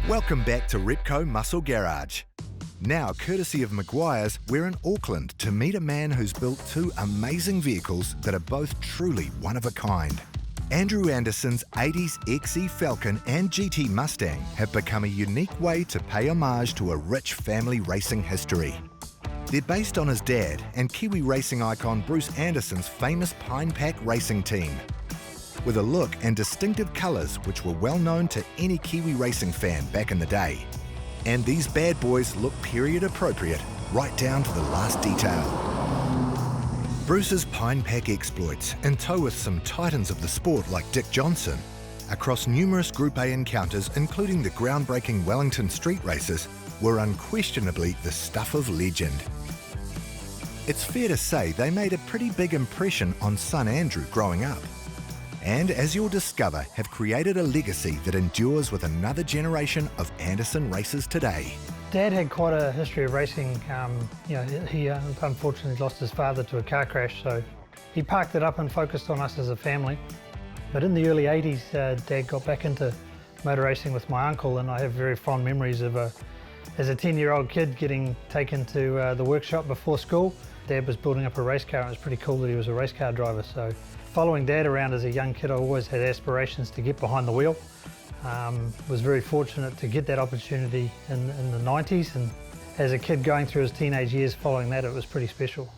Welcome back to Repco Muscle Garage. Now, courtesy of Maguire's, we're in Auckland to meet a man who's built two amazing vehicles that are both truly one of a kind. Andrew Anderson's 80s XE Falcon and GT Mustang have become a unique way to pay homage to a rich family racing history. They're based on his dad and Kiwi racing icon Bruce Anderson's famous Pinepac racing team, with a look and distinctive colours which were well known to any Kiwi racing fan back in the day. And these bad boys look period appropriate, right down to the last detail. Bruce's Pinepac exploits, in tow with some titans of the sport like Dick Johnson, across numerous Group A encounters including the groundbreaking Wellington street races, were unquestionably the stuff of legend. It's fair to say they made a pretty big impression on son Andrew growing up, and as you'll discover, have created a legacy that endures with another generation of Anderson racers today. Dad had quite a history of racing. He unfortunately lost his father to a car crash, so he parked it up and focused on us as a family. But in the early 80s, Dad got back into motor racing with my uncle, and I have very fond memories of as a 10-year-old kid getting taken to the workshop before school. Dad was building up a race car, and it was pretty cool that he was a race car driver. So following Dad around as a young kid, I always had aspirations to get behind the wheel. Was very fortunate to get that opportunity in the 90s, and as a kid going through his teenage years following that, it was pretty special.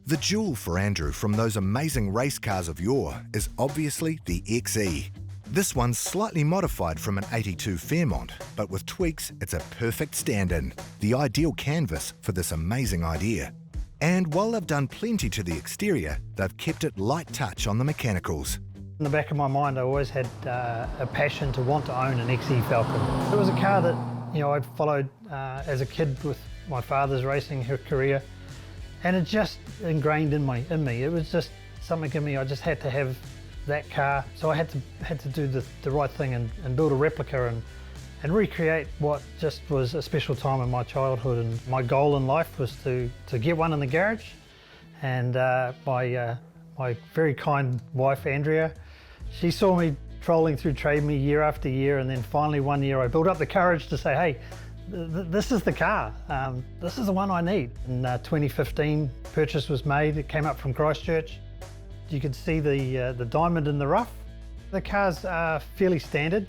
The jewel for Andrew from those amazing race cars of yore is obviously the XE. This one's slightly modified from an 82 Fairmont, but with tweaks, it's a perfect stand-in, the ideal canvas for this amazing idea. And while they've done plenty to the exterior, they've kept it light touch on the mechanicals. In the back of my mind, I always had a passion to want to own an XE Falcon. It was a car that I'd followed as a kid with my father's racing career, and it just ingrained in me. It was just something in me. I just had to have that car, so I had to do the right thing and build a replica and recreate what just was a special time in my childhood. And my goal in life was to get one in the garage, and my very kind wife, Andrea, she saw me trolling through Trade Me year after year, and then finally one year I built up the courage to say, hey, this is the car. This is the one I need. In 2015, purchase was made. It came up from Christchurch. You could see the diamond in the rough. The car's fairly standard.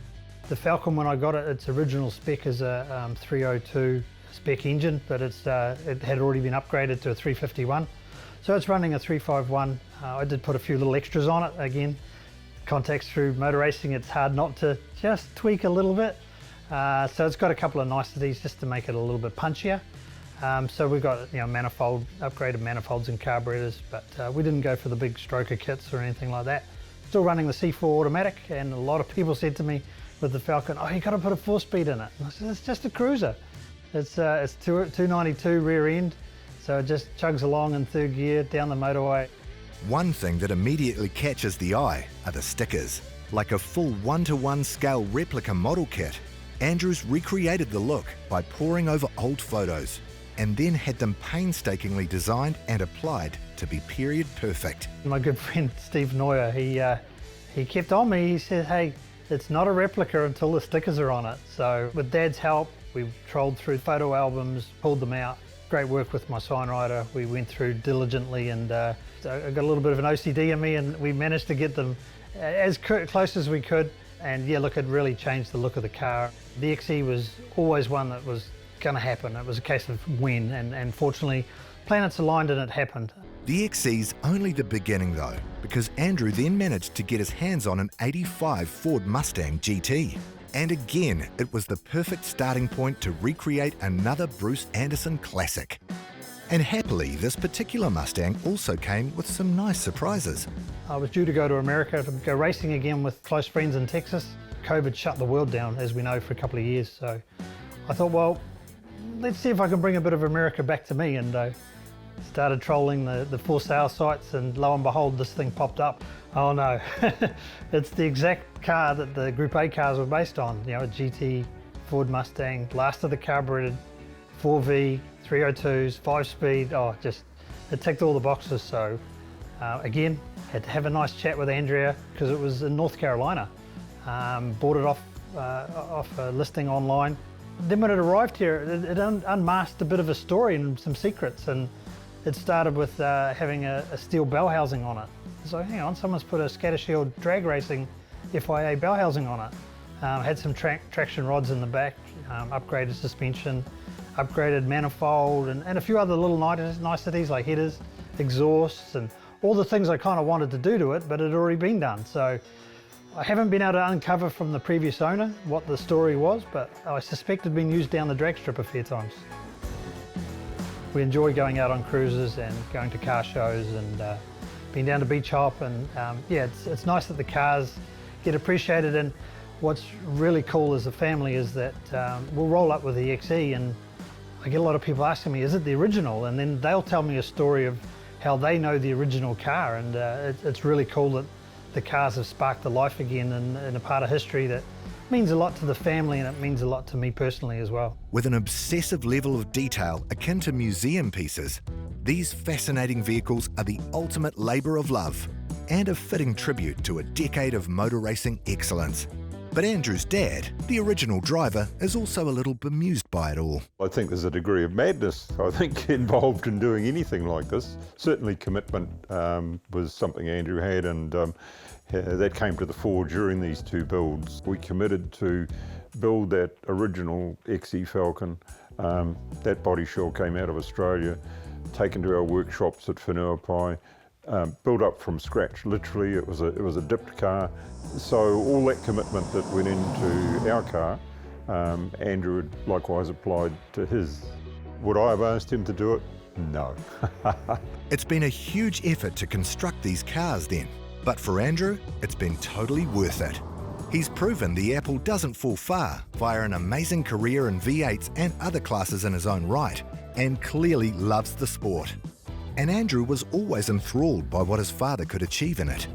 The Falcon, when I got it, its original spec is a 302 spec engine, but it had already been upgraded to a 351. So it's running a 351. I did put a few little extras on it. Again, contacts through motor racing, it's hard not to just tweak a little bit. So it's got a couple of niceties just to make it a little bit punchier. So we've got upgraded manifolds and carburetors, but we didn't go for the big stroker kits or anything like that. Still running the C4 automatic, and a lot of people said to me with the Falcon, oh, you got to put a 4-speed in it. And I said, it's just a cruiser. It's 292 rear end. So it just chugs along in third gear down the motorway. One thing that immediately catches the eye are the stickers. Like a full 1-to-1 scale replica model kit, Andrews recreated the look by poring over old photos and then had them painstakingly designed and applied to be period perfect. My good friend Steve Neuer, he kept on me. He said, hey, it's not a replica until the stickers are on it. So with Dad's help, we trolled through photo albums, pulled them out. Great work with my signwriter. We went through diligently, and I got a little bit of an OCD in me, and we managed to get them as close as we could. And yeah, look, it really changed the look of the car. The XE was always one that was going to happen. It was a case of when, and fortunately, planets aligned and it happened. The XE's only the beginning though, because Andrew then managed to get his hands on an 85 Ford Mustang GT. And again, it was the perfect starting point to recreate another Bruce Anderson classic. And happily, this particular Mustang also came with some nice surprises. I was due to go to America to go racing again with close friends in Texas. COVID shut the world down, as we know, for a couple of years. So I thought, well, let's see if I can bring a bit of America back to me, and started trolling the for sale sites, and lo and behold, this thing popped up. Oh no, it's the exact car that the Group A cars were based on. A GT Ford Mustang, last of the carbureted, 4V, 302s, 5-speed. Oh, it ticked all the boxes. So again, had to have a nice chat with Andrea because it was in North Carolina. Bought it off off a listing online. Then when it arrived here, it unmasked a bit of a story and some secrets, and it started with having a steel bell housing on it. So hang on, someone's put a scatter shield drag racing FIA bell housing on it. Had some traction rods in the back, upgraded suspension, upgraded manifold, and a few other little niceties like headers, exhausts, and all the things I kind of wanted to do to it, but it had already been done. So I haven't been able to uncover from the previous owner what the story was, but I suspect it had been used down the drag strip a few times. We enjoy going out on cruises and going to car shows and being down to Beach Hop, and yeah, it's nice that the cars get appreciated. And what's really cool as a family is that we'll roll up with the XE, and I get a lot of people asking me, is it the original? And then they'll tell me a story of how they know the original car, and it's really cool that the cars have sparked the life again in a part of history that means a lot to the family, and it means a lot to me personally as well. With an obsessive level of detail akin to museum pieces, these fascinating vehicles are the ultimate labour of love and a fitting tribute to a decade of motor racing excellence. But Andrew's dad, the original driver, is also a little bemused by it all. I think there's a degree of madness, I think, involved in doing anything like this. Certainly commitment was something Andrew had, and that came to the fore during these two builds. We committed to build that original XE Falcon. That body shell came out of Australia, taken to our workshops at Pinepac, built up from scratch. Literally, it was a dipped car. So all that commitment that went into our car, Andrew had likewise applied to his. Would I have asked him to do it? No. It's been a huge effort to construct these cars then, but for Andrew, it's been totally worth it. He's proven the apple doesn't fall far via an amazing career in V8s and other classes in his own right, and clearly loves the sport. And Andrew was always enthralled by what his father could achieve in it.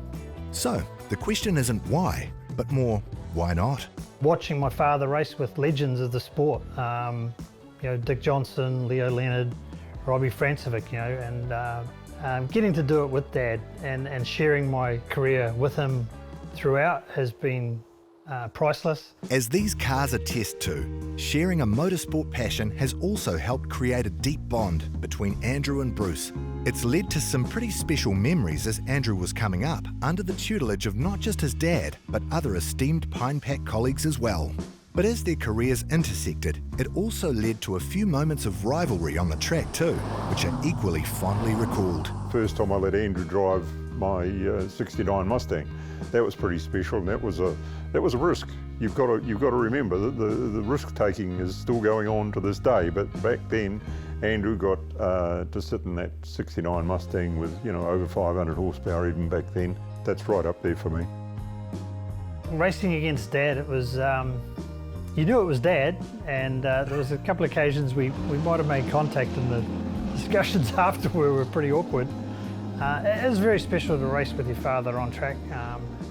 So the question isn't why, but more, why not? Watching my father race with legends of the sport, you know, Dick Johnson, Leo Leonard, Robbie Francevic, you know, and getting to do it with Dad and sharing my career with him throughout has been priceless. As these cars attest to, sharing a motorsport passion has also helped create a deep bond between Andrew and Bruce. It's led to some pretty special memories as Andrew was coming up under the tutelage of not just his dad, but other esteemed Pinepac colleagues as well. But as their careers intersected, it also led to a few moments of rivalry on the track too, which are equally fondly recalled. First time I let Andrew drive my '69 Mustang, that was pretty special, and that was a risk. You've got to remember that the risk taking is still going on to this day. But back then, Andrew got to sit in that '69 Mustang with, you know, over 500 horsepower even back then. That's right up there for me. Racing against Dad, it was, you knew it was Dad, and there was a couple of occasions we might have made contact, and the discussions after were pretty awkward. It was very special to race with your father on track.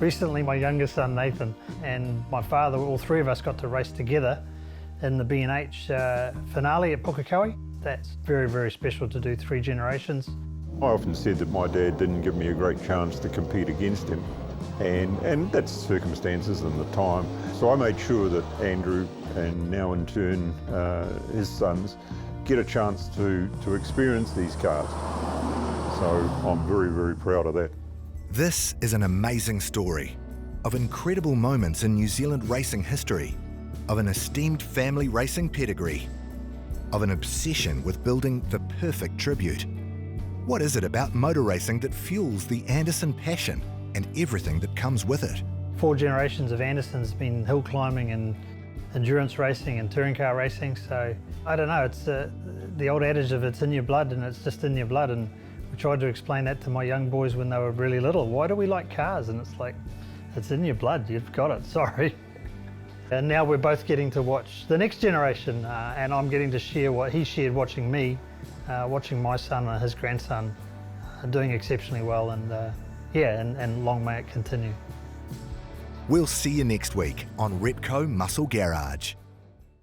Recently, my youngest son Nathan and my father, all three of us got to race together in the B&H finale at Pukekohe. That's very, very special to do 3 generations. I often said that my dad didn't give me a great chance to compete against him, and that's circumstances and the time. So I made sure that Andrew, and now in turn his sons, get a chance to experience these cars. So I'm very, very proud of that. This is an amazing story of incredible moments in New Zealand racing history, of an esteemed family racing pedigree, of an obsession with building the perfect tribute. What is it about motor racing that fuels the Anderson passion and everything that comes with it? 4 generations of Anderson's been hill climbing and endurance racing and touring car racing, so I don't know, it's the old adage of it's in your blood, and it's just in your blood. And we tried to explain that to my young boys when they were really little. Why do we like cars? And it's like, it's in your blood, you've got it, sorry. And now we're both getting to watch the next generation, and I'm getting to share what he shared watching me, watching my son and his grandson doing exceptionally well, and yeah, and long may it continue. We'll see you next week on Repco Muscle Garage.